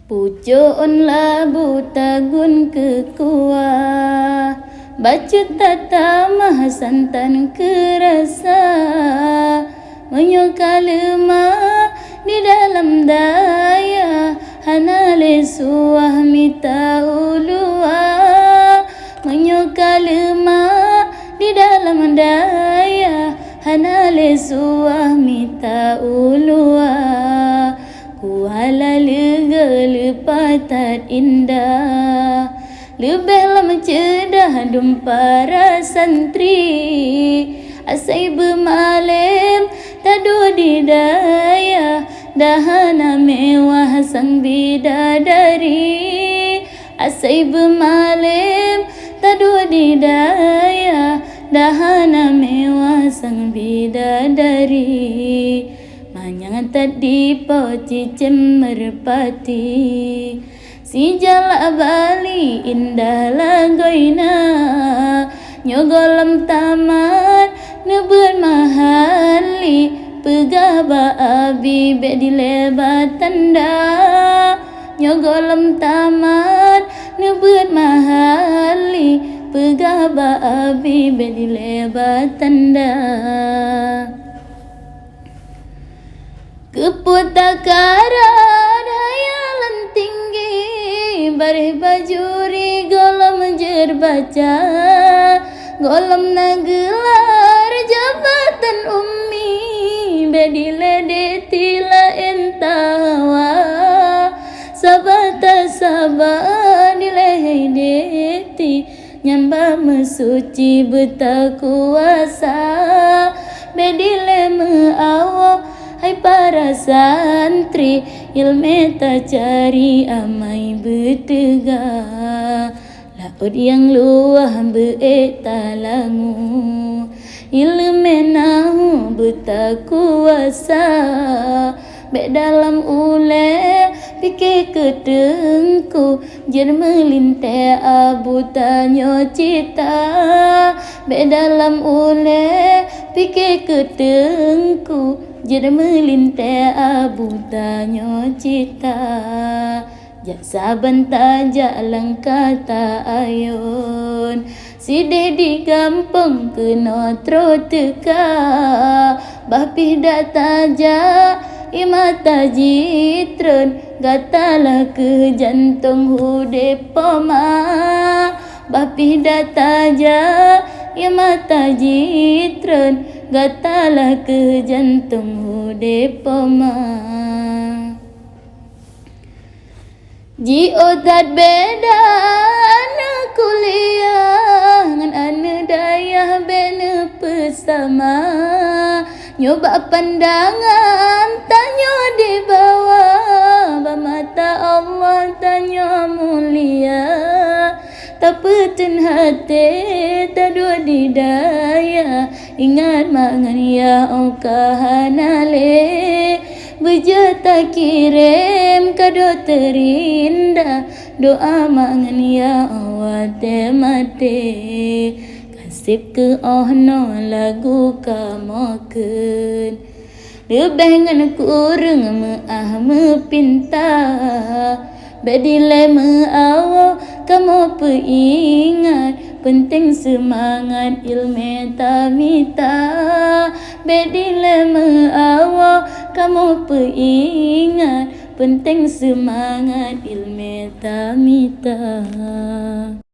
Pucuk labu tagun kekuah, bacut tata maha santan kerasa, menyoka lemah di dalam daya, hanale suah mita ulua, menyoka lemah di dalam daya, hanale suah mita ulua. Kuala lega lepatat indah, lebihlah mencedah dum para santri, asai bermalam tadu didaya, dahana mewah sang bidadari, asai bermalam tadu didaya, dahana mewah sang bidadari. Manyang tadi poci merpati, si jala bali indah lagoina, nyogolam tamat nebun mahali, pegaba abi bedi lebat tanda, nyogolam tamat nebun mahali, pegaba abi bedi lebat tanda. Keputakaran hayalan tinggi, barih bajuri golam jerbaca, golam nagelar jabatan ummi, bedile detila entawa, sabata sabah dilehai deti, nyamba mesuci betakuasa, bedile meawo. Hai para santri, ilmu tak cari amai bertega, laut yang luah beetalangu, ilmu nahu bertakuasa, bek dalam ule pikir ketengku, jer melinte abu tanyo cita, bek dalam ule pikir ketengku, jer melinte abu tanyo cita, jak saban tajak langkah tak ayun, si dedi gampang kena tro teka, bapih dak tajak imata jitron, gatalah ke jantung hudep poma, bapih dak tajak imata jitron, gatalah ke jantung hudep poma. Ji otat beda anak kuliah, ngan anak dayah bena bersama, nyoba pandangan tanya di bawah, bermata Allah tanya mulia, tak peten hati tak dua didaya, ingat mangan ya kahanale, berjata kirim kado terindah, doa mangan ya awate mate, kasih ke ohno lagu kamoken, lebih ngan kurang me pinta, bedile meawo kamu peingat, penting semangat ilmu tamita, bedile meawo kamu peingat, penting semangat ilmu tamita.